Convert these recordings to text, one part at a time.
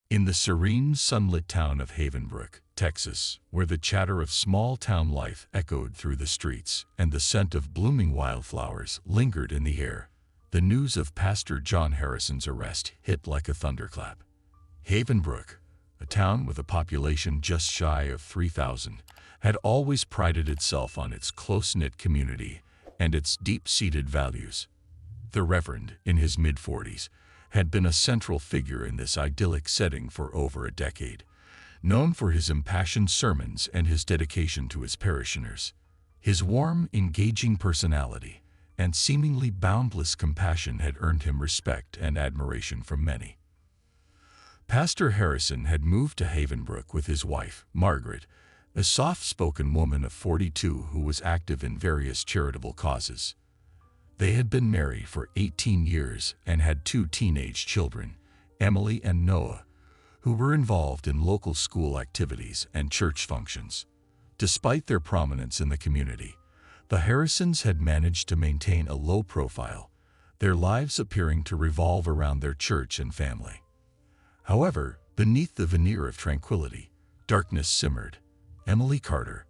In the serene, sunlit town of Havenbrook, Texas, where the chatter of small-town life echoed through the streets and the scent of blooming wildflowers lingered in the air, the news of Pastor John Harrison's arrest hit like a thunderclap. Havenbrook, a town with a population just shy of 3,000, had always prided itself on its close-knit community and its deep-seated values. The Reverend, in his mid-40s, had been a central figure in this idyllic setting for over a decade, known for his impassioned sermons and his dedication to his parishioners. His warm, engaging personality and seemingly boundless compassion had earned him respect and admiration from many. Pastor Harrison had moved to Havenbrook with his wife, Margaret, a soft-spoken woman of 42 who was active in various charitable causes. They had been married for 18 years and had 2 teenage children, Emily and Noah, who were involved in local school activities and church functions. Despite their prominence in the community, the Harrisons had managed to maintain a low profile, their lives appearing to revolve around their church and family. However, beneath the veneer of tranquility, darkness simmered. Emily Carter,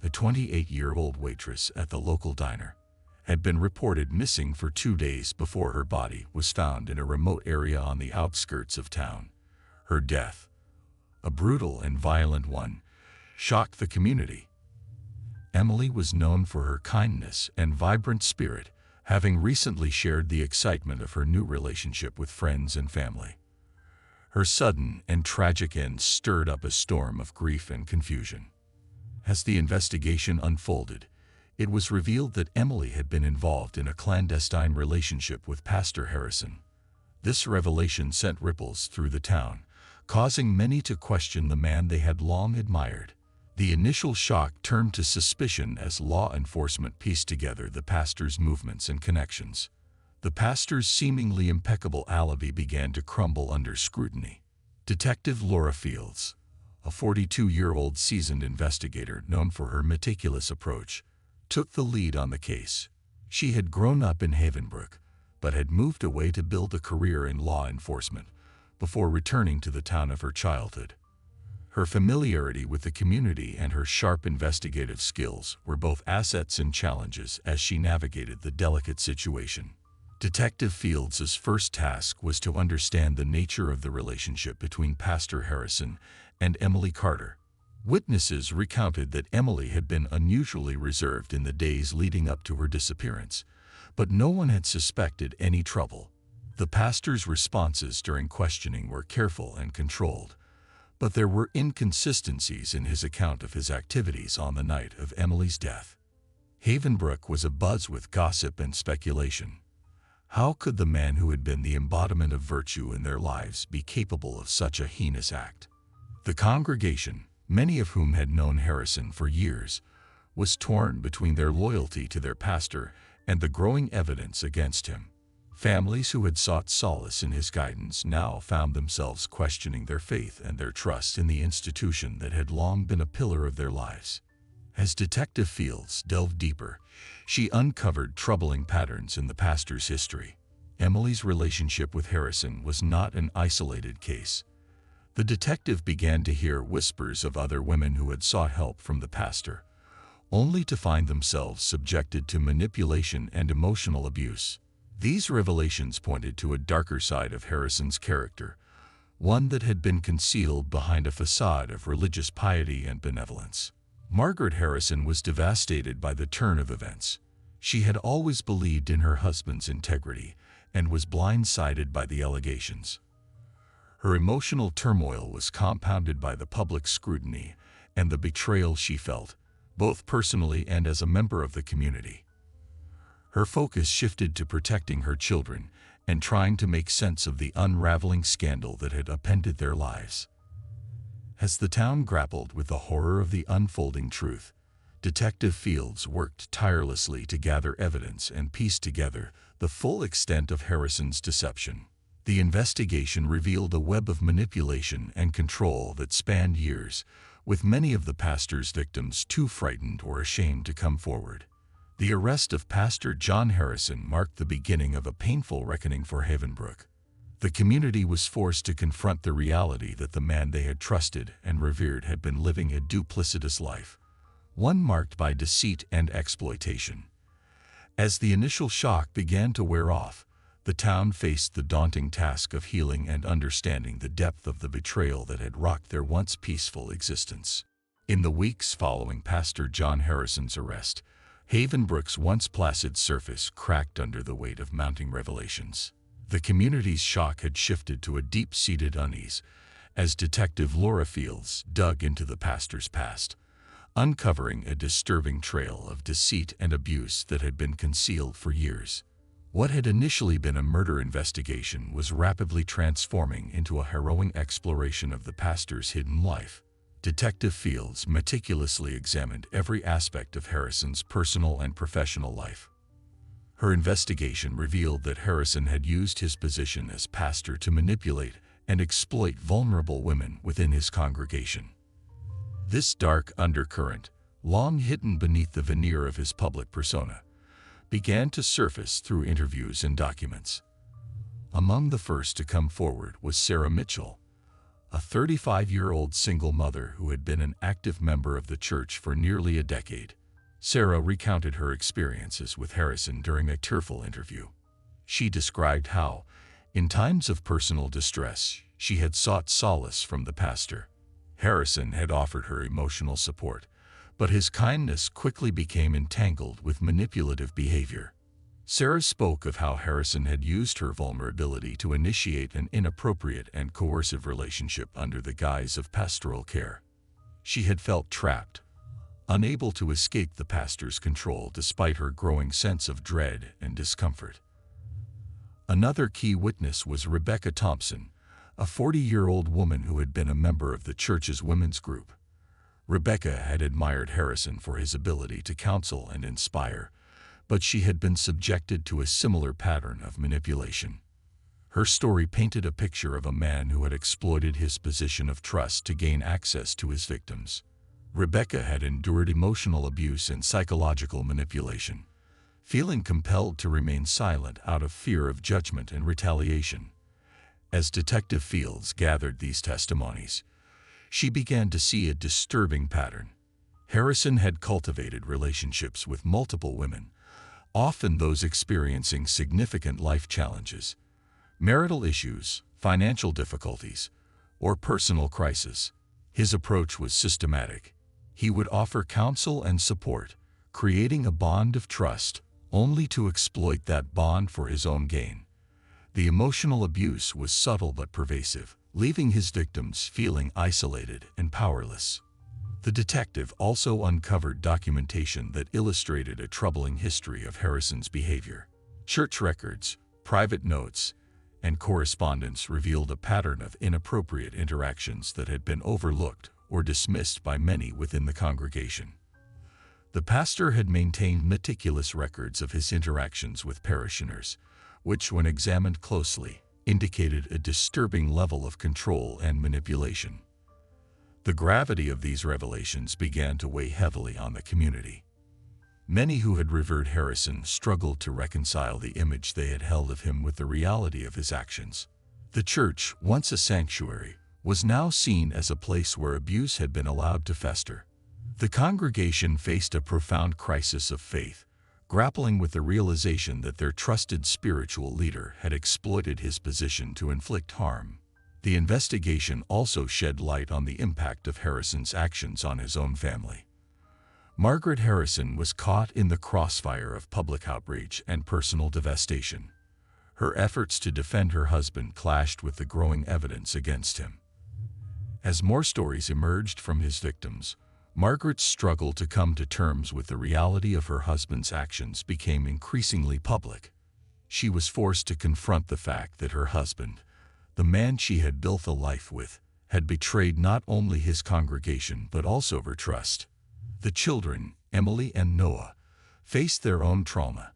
a 28-year-old waitress at the local diner, had been reported missing for 2 days before her body was found in a remote area on the outskirts of town. Her death, a brutal and violent one, shocked the community. Emily was known for her kindness and vibrant spirit, having recently shared the excitement of her new relationship with friends and family. Her sudden and tragic end stirred up a storm of grief and confusion. As the investigation unfolded, it was revealed that Emily had been involved in a clandestine relationship with Pastor Harrison. This revelation sent ripples through the town, causing many to question the man they had long admired. The initial shock turned to suspicion as law enforcement pieced together the pastor's movements and connections. The pastor's seemingly impeccable alibi began to crumble under scrutiny. Detective Laura Fields, a 42-year-old seasoned investigator known for her meticulous approach, took the lead on the case. She had grown up in Havenbrook, but had moved away to build a career in law enforcement before returning to the town of her childhood. Her familiarity with the community and her sharp investigative skills were both assets and challenges as she navigated the delicate situation. Detective Fields' first task was to understand the nature of the relationship between Pastor Harrison and Emily Carter. Witnesses recounted that Emily had been unusually reserved in the days leading up to her disappearance, but no one had suspected any trouble. The pastor's responses during questioning were careful and controlled, but there were inconsistencies in his account of his activities on the night of Emily's death. Havenbrook was abuzz with gossip and speculation. How could the man who had been the embodiment of virtue in their lives be capable of such a heinous act? The congregation, many of whom had known Harrison for years, was torn between their loyalty to their pastor and the growing evidence against him. Families who had sought solace in his guidance now found themselves questioning their faith and their trust in the institution that had long been a pillar of their lives. As Detective Fields delved deeper, she uncovered troubling patterns in the pastor's history. Emily's relationship with Harrison was not an isolated case. The detective began to hear whispers of other women who had sought help from the pastor, only to find themselves subjected to manipulation and emotional abuse. These revelations pointed to a darker side of Harrison's character, one that had been concealed behind a facade of religious piety and benevolence. Margaret Harrison was devastated by the turn of events. She had always believed in her husband's integrity and was blindsided by the allegations. Her emotional turmoil was compounded by the public scrutiny and the betrayal she felt, both personally and as a member of the community. Her focus shifted to protecting her children and trying to make sense of the unraveling scandal that had upended their lives. As the town grappled with the horror of the unfolding truth, Detective Fields worked tirelessly to gather evidence and piece together the full extent of Harrison's deception. The investigation revealed a web of manipulation and control that spanned years, with many of the pastor's victims too frightened or ashamed to come forward. The arrest of Pastor John Harrison marked the beginning of a painful reckoning for Havenbrook. The community was forced to confront the reality that the man they had trusted and revered had been living a duplicitous life, one marked by deceit and exploitation. As the initial shock began to wear off, the town faced the daunting task of healing and understanding the depth of the betrayal that had rocked their once peaceful existence. In the weeks following Pastor John Harrison's arrest, Havenbrook's once placid surface cracked under the weight of mounting revelations. The community's shock had shifted to a deep-seated unease as Detective Laura Fields dug into the pastor's past, uncovering a disturbing trail of deceit and abuse that had been concealed for years. What had initially been a murder investigation was rapidly transforming into a harrowing exploration of the pastor's hidden life. Detective Fields meticulously examined every aspect of Harrison's personal and professional life. Her investigation revealed that Harrison had used his position as pastor to manipulate and exploit vulnerable women within his congregation. This dark undercurrent, long hidden beneath the veneer of his public persona, began to surface through interviews and documents. Among the first to come forward was Sarah Mitchell, a 35-year-old single mother who had been an active member of the church for nearly a decade. Sarah recounted her experiences with Harrison during a tearful interview. She described how, in times of personal distress, she had sought solace from the pastor. Harrison had offered her emotional support, but his kindness quickly became entangled with manipulative behavior. Sarah spoke of how Harrison had used her vulnerability to initiate an inappropriate and coercive relationship under the guise of pastoral care. She had felt trapped, unable to escape the pastor's control despite her growing sense of dread and discomfort. Another key witness was Rebecca Thompson, a 40-year-old woman who had been a member of the church's women's group. Rebecca had admired Harrison for his ability to counsel and inspire, but she had been subjected to a similar pattern of manipulation. Her story painted a picture of a man who had exploited his position of trust to gain access to his victims. Rebecca had endured emotional abuse and psychological manipulation, feeling compelled to remain silent out of fear of judgment and retaliation. As Detective Fields gathered these testimonies, she began to see a disturbing pattern. Harrison had cultivated relationships with multiple women, often those experiencing significant life challenges, marital issues, financial difficulties, or personal crisis. His approach was systematic. He would offer counsel and support, creating a bond of trust, only to exploit that bond for his own gain. The emotional abuse was subtle but pervasive, leaving his victims feeling isolated and powerless. The detective also uncovered documentation that illustrated a troubling history of Harrison's behavior. Church records, private notes, and correspondence revealed a pattern of inappropriate interactions that had been overlooked or dismissed by many within the congregation. The pastor had maintained meticulous records of his interactions with parishioners, which, when examined closely, indicated a disturbing level of control and manipulation. The gravity of these revelations began to weigh heavily on the community. Many who had revered Harrison struggled to reconcile the image they had held of him with the reality of his actions. The church, once a sanctuary, was now seen as a place where abuse had been allowed to fester. The congregation faced a profound crisis of faith, grappling with the realization that their trusted spiritual leader had exploited his position to inflict harm. The investigation also shed light on the impact of Harrison's actions on his own family. Margaret Harrison was caught in the crossfire of public outrage and personal devastation. Her efforts to defend her husband clashed with the growing evidence against him. As more stories emerged from his victims, Margaret's struggle to come to terms with the reality of her husband's actions became increasingly public. She was forced to confront the fact that her husband, the man she had built a life with, had betrayed not only his congregation but also her trust. The children, Emily and Noah, faced their own trauma.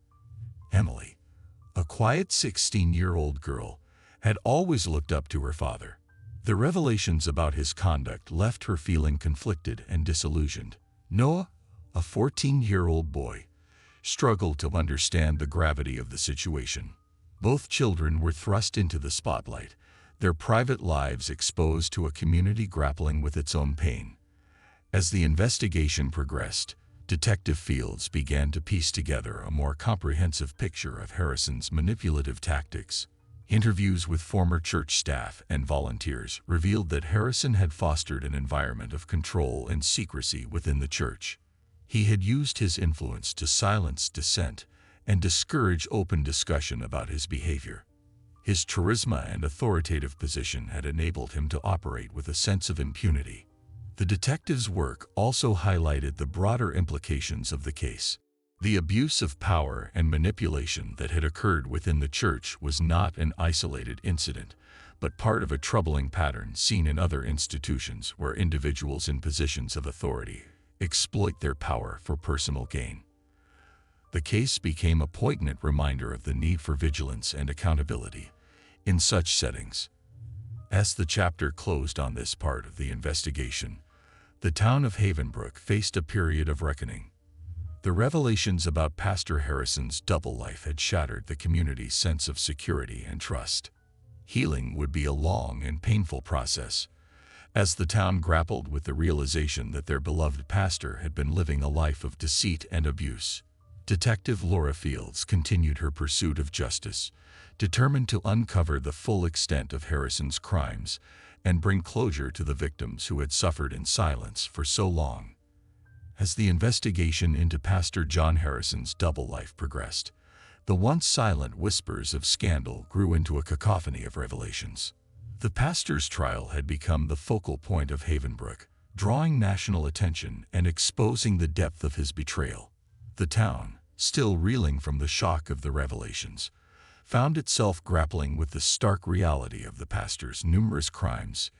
Emily, a quiet 16-year-old girl, had always looked up to her father. The revelations about his conduct left her feeling conflicted and disillusioned. Noah, a 14-year-old boy, struggled to understand the gravity of the situation. Both children were thrust into the spotlight, their private lives exposed to a community grappling with its own pain. As the investigation progressed, Detective Fields began to piece together a more comprehensive picture of Harrison's manipulative tactics. Interviews with former church staff and volunteers revealed that Harrison had fostered an environment of control and secrecy within the church. He had used his influence to silence dissent and discourage open discussion about his behavior. His charisma and authoritative position had enabled him to operate with a sense of impunity. The detective's work also highlighted the broader implications of the case. The abuse of power and manipulation that had occurred within the church was not an isolated incident, but part of a troubling pattern seen in other institutions where individuals in positions of authority exploit their power for personal gain. The case became a poignant reminder of the need for vigilance and accountability in such settings. As the chapter closed on this part of the investigation, the town of Havenbrook faced a period of reckoning. The revelations about Pastor Harrison's double life had shattered the community's sense of security and trust. Healing would be a long and painful process, as the town grappled with the realization that their beloved pastor had been living a life of deceit and abuse. Detective Laura Fields continued her pursuit of justice, determined to uncover the full extent of Harrison's crimes and bring closure to the victims who had suffered in silence for so long. As the investigation into Pastor John Harrison's double life progressed, the once silent whispers of scandal grew into a cacophony of revelations. The pastor's trial had become the focal point of Havenbrook, drawing national attention and exposing the depth of his betrayal. The town, still reeling from the shock of the revelations, found itself grappling with the stark reality of the pastor's numerous crimes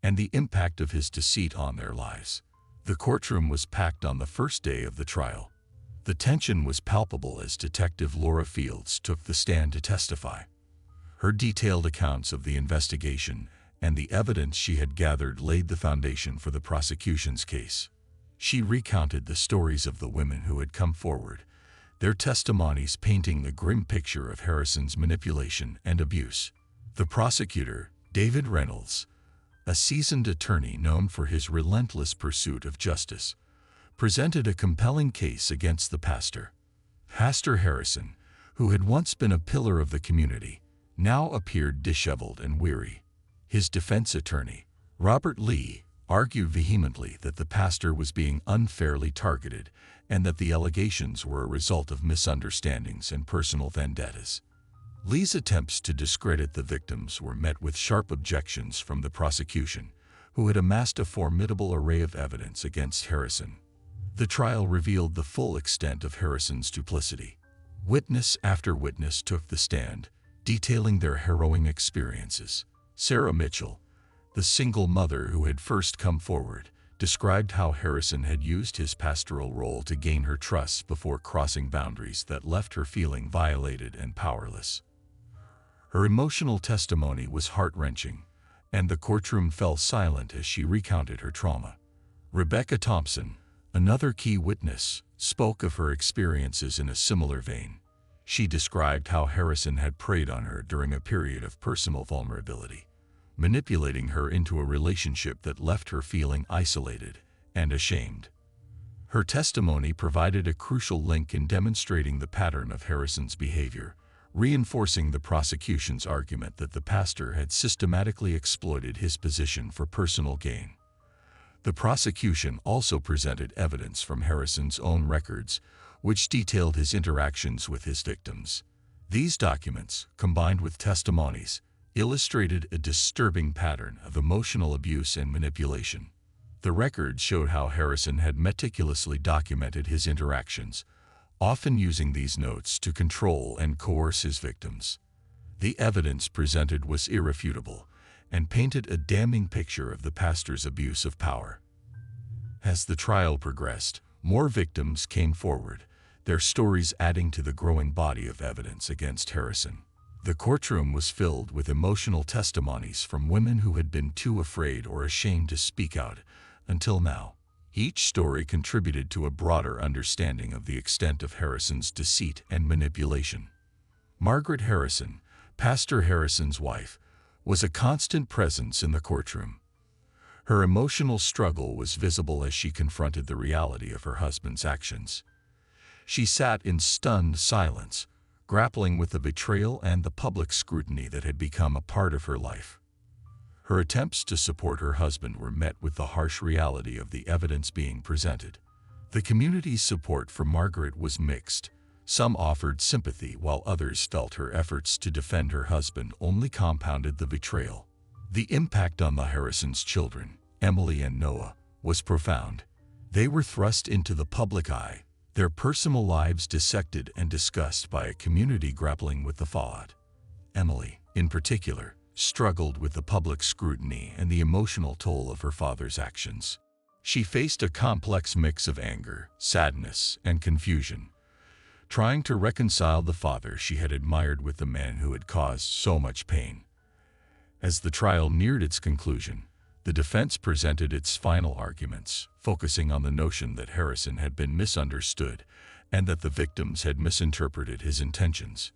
and the impact of his deceit on their lives. The courtroom was packed on the first day of the trial. The tension was palpable as Detective Laura Fields took the stand to testify. Her detailed accounts of the investigation and the evidence she had gathered laid the foundation for the prosecution's case. She recounted the stories of the women who had come forward, their testimonies painting the grim picture of Harrison's manipulation and abuse. The prosecutor, David Reynolds, a seasoned attorney known for his relentless pursuit of justice, presented a compelling case against the pastor. Pastor Harrison, who had once been a pillar of the community, now appeared disheveled and weary. His defense attorney, Robert Lee, argued vehemently that the pastor was being unfairly targeted and that the allegations were a result of misunderstandings and personal vendettas. Lee's attempts to discredit the victims were met with sharp objections from the prosecution, who had amassed a formidable array of evidence against Harrison. The trial revealed the full extent of Harrison's duplicity. Witness after witness took the stand, detailing their harrowing experiences. Sarah Mitchell, the single mother who had first come forward, described how Harrison had used his pastoral role to gain her trust before crossing boundaries that left her feeling violated and powerless. Her emotional testimony was heart-wrenching, and the courtroom fell silent as she recounted her trauma. Rebecca Thompson, another key witness, spoke of her experiences in a similar vein. She described how Harrison had preyed on her during a period of personal vulnerability, manipulating her into a relationship that left her feeling isolated and ashamed. Her testimony provided a crucial link in demonstrating the pattern of Harrison's behavior, reinforcing the prosecution's argument that the pastor had systematically exploited his position for personal gain. The prosecution also presented evidence from Harrison's own records, which detailed his interactions with his victims. These documents, combined with testimonies, illustrated a disturbing pattern of emotional abuse and manipulation. The records showed how Harrison had meticulously documented his interactions, often using these notes to control and coerce his victims. The evidence presented was irrefutable and painted a damning picture of the pastor's abuse of power. As the trial progressed, more victims came forward, their stories adding to the growing body of evidence against Harrison. The courtroom was filled with emotional testimonies from women who had been too afraid or ashamed to speak out until now. Each story contributed to a broader understanding of the extent of Harrison's deceit and manipulation. Margaret Harrison, Pastor Harrison's wife, was a constant presence in the courtroom. Her emotional struggle was visible as she confronted the reality of her husband's actions. She sat in stunned silence, grappling with the betrayal and the public scrutiny that had become a part of her life. Her attempts to support her husband were met with the harsh reality of the evidence being presented. The community's support for Margaret was mixed. Some offered sympathy while others felt her efforts to defend her husband only compounded the betrayal. The impact on the Harrisons' children, Emily and Noah, was profound. They were thrust into the public eye, their personal lives dissected and discussed by a community grappling with the fallout. Emily, in particular, struggled with the public scrutiny and the emotional toll of her father's actions. She faced a complex mix of anger, sadness, and confusion, trying to reconcile the father she had admired with the man who had caused so much pain. As the trial neared its conclusion, the defense presented its final arguments, focusing on the notion that Harrison had been misunderstood and that the victims had misinterpreted his intentions.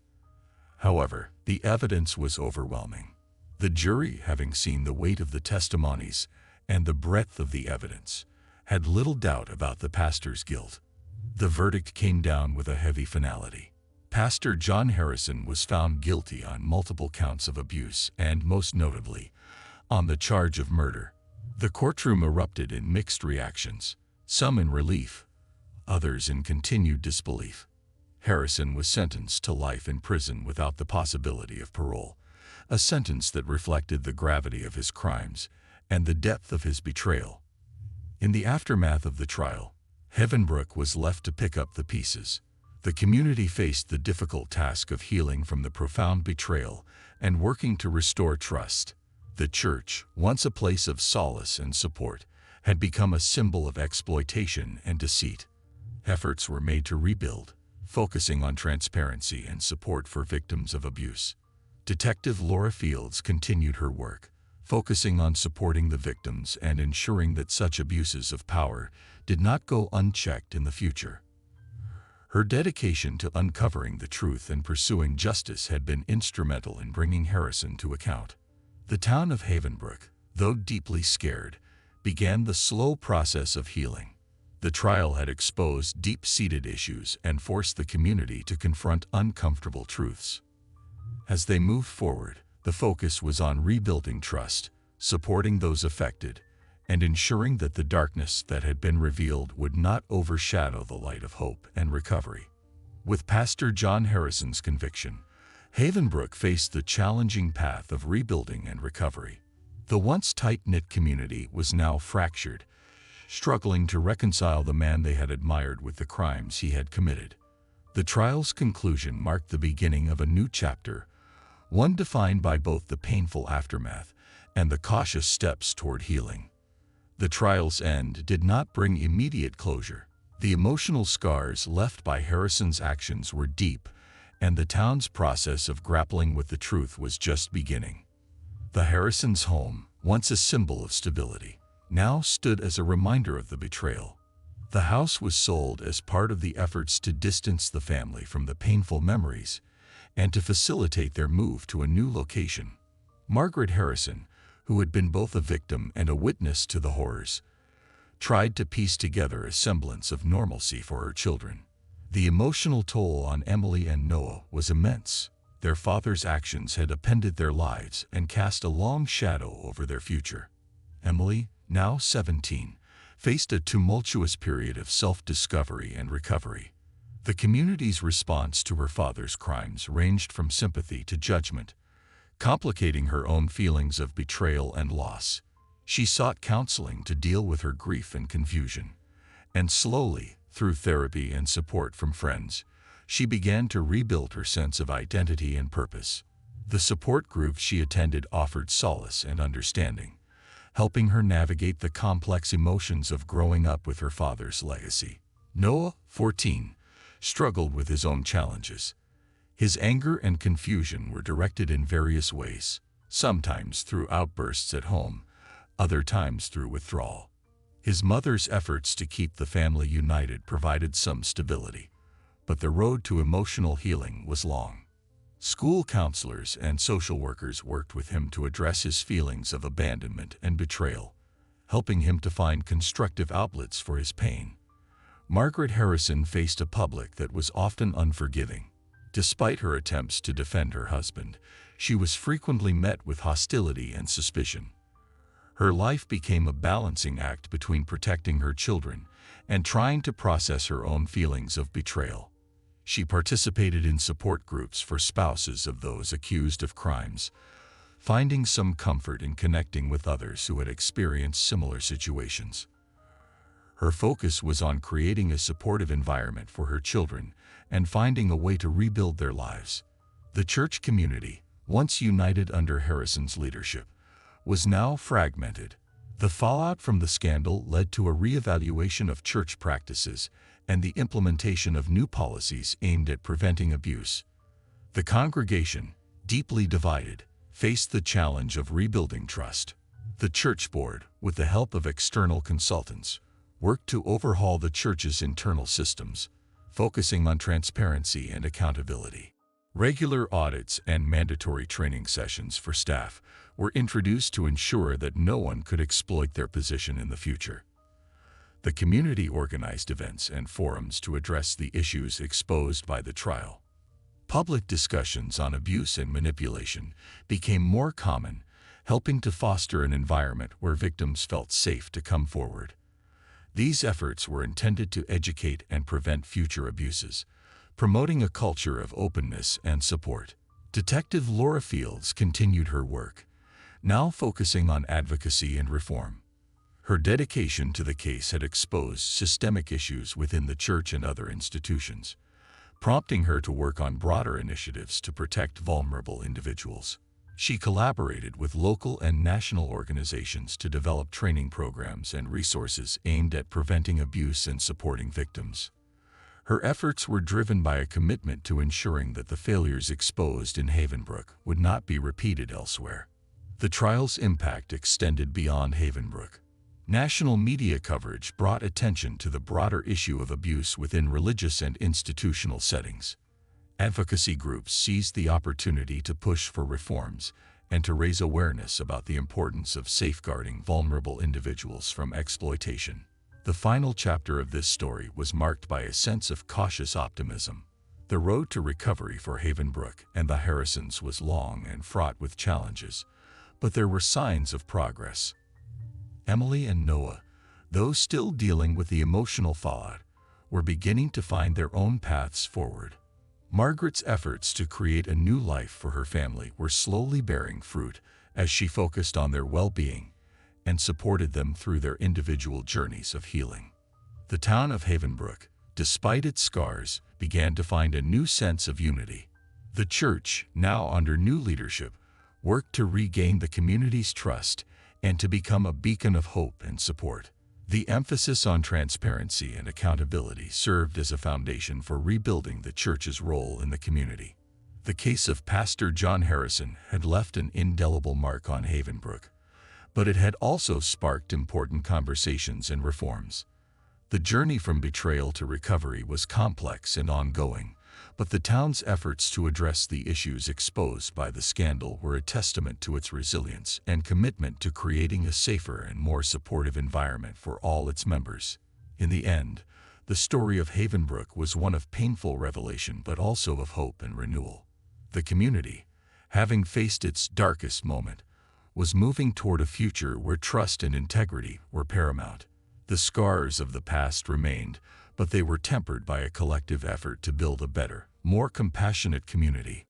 However, the evidence was overwhelming. The jury, having seen the weight of the testimonies and the breadth of the evidence, had little doubt about the pastor's guilt. The verdict came down with a heavy finality. Pastor John Harrison was found guilty on multiple counts of abuse and, most notably, on the charge of murder. The courtroom erupted in mixed reactions, some in relief, others in continued disbelief. Harrison was sentenced to life in prison without the possibility of parole, a sentence that reflected the gravity of his crimes and the depth of his betrayal. In the aftermath of the trial, Havenbrook was left to pick up the pieces. The community faced the difficult task of healing from the profound betrayal and working to restore trust. The church, once a place of solace and support, had become a symbol of exploitation and deceit. Efforts were made to rebuild, focusing on transparency and support for victims of abuse. Detective Laura Fields continued her work, focusing on supporting the victims and ensuring that such abuses of power did not go unchecked in the future. Her dedication to uncovering the truth and pursuing justice had been instrumental in bringing Harrison to account. The town of Havenbrook, though deeply scared, began the slow process of healing. The trial had exposed deep-seated issues and forced the community to confront uncomfortable truths. As they moved forward, the focus was on rebuilding trust, supporting those affected, and ensuring that the darkness that had been revealed would not overshadow the light of hope and recovery. With Pastor John Harrison's conviction, Havenbrook faced the challenging path of rebuilding and recovery. The once tight-knit community was now fractured, struggling to reconcile the man they had admired with the crimes he had committed. The trial's conclusion marked the beginning of a new chapter, one defined by both the painful aftermath and the cautious steps toward healing. The trial's end did not bring immediate closure. The emotional scars left by Harrison's actions were deep, and the town's process of grappling with the truth was just beginning. The Harrisons' home, once a symbol of stability, now stood as a reminder of the betrayal. The house was sold as part of the efforts to distance the family from the painful memories and to facilitate their move to a new location. Margaret Harrison, who had been both a victim and a witness to the horrors, tried to piece together a semblance of normalcy for her children. The emotional toll on Emily and Noah was immense. Their father's actions had upended their lives and cast a long shadow over their future. Emily, now 17, faced a tumultuous period of self-discovery and recovery. The community's response to her father's crimes ranged from sympathy to judgment, complicating her own feelings of betrayal and loss. She sought counseling to deal with her grief and confusion, and slowly, through therapy and support from friends, she began to rebuild her sense of identity and purpose. The support groups she attended offered solace and understanding, helping her navigate the complex emotions of growing up with her father's legacy. Noah, 14, struggled with his own challenges. His anger and confusion were directed in various ways, sometimes through outbursts at home, other times through withdrawal. His mother's efforts to keep the family united provided some stability, but the road to emotional healing was long. School counselors and social workers worked with him to address his feelings of abandonment and betrayal, helping him to find constructive outlets for his pain. Margaret Harrison faced a public that was often unforgiving. Despite her attempts to defend her husband, she was frequently met with hostility and suspicion. Her life became a balancing act between protecting her children and trying to process her own feelings of betrayal. She participated in support groups for spouses of those accused of crimes, finding some comfort in connecting with others who had experienced similar situations. Her focus was on creating a supportive environment for her children and finding a way to rebuild their lives. The church community, once united under Harrison's leadership, was now fragmented. The fallout from the scandal led to a reevaluation of church practices and the implementation of new policies aimed at preventing abuse. The congregation, deeply divided, faced the challenge of rebuilding trust. The church board, with the help of external consultants, worked to overhaul the church's internal systems, focusing on transparency and accountability. Regular audits and mandatory training sessions for staff were introduced to ensure that no one could exploit their position in the future. The community organized events and forums to address the issues exposed by the trial. Public discussions on abuse and manipulation became more common, helping to foster an environment where victims felt safe to come forward. These efforts were intended to educate and prevent future abuses, promoting a culture of openness and support. Detective Laura Fields continued her work, now focusing on advocacy and reform. Her dedication to the case had exposed systemic issues within the church and other institutions, prompting her to work on broader initiatives to protect vulnerable individuals. She collaborated with local and national organizations to develop training programs and resources aimed at preventing abuse and supporting victims. Her efforts were driven by a commitment to ensuring that the failures exposed in Havenbrook would not be repeated elsewhere. The trial's impact extended beyond Havenbrook. National media coverage brought attention to the broader issue of abuse within religious and institutional settings. Advocacy groups seized the opportunity to push for reforms and to raise awareness about the importance of safeguarding vulnerable individuals from exploitation. The final chapter of this story was marked by a sense of cautious optimism. The road to recovery for Havenbrook and the Harrisons was long and fraught with challenges, but there were signs of progress. Emily and Noah, though still dealing with the emotional fallout, were beginning to find their own paths forward. Margaret's efforts to create a new life for her family were slowly bearing fruit as she focused on their well-being and supported them through their individual journeys of healing. The town of Havenbrook, despite its scars, began to find a new sense of unity. The church, now under new leadership, worked to regain the community's trust and to become a beacon of hope and support. The emphasis on transparency and accountability served as a foundation for rebuilding the church's role in the community. The case of Pastor John Harrison had left an indelible mark on Havenbrook, but it had also sparked important conversations and reforms. The journey from betrayal to recovery was complex and ongoing, but the town's efforts to address the issues exposed by the scandal were a testament to its resilience and commitment to creating a safer and more supportive environment for all its members. In the end, the story of Havenbrook was one of painful revelation but also of hope and renewal. The community, having faced its darkest moment, was moving toward a future where trust and integrity were paramount. The scars of the past remained, but they were tempered by a collective effort to build a better, more compassionate community.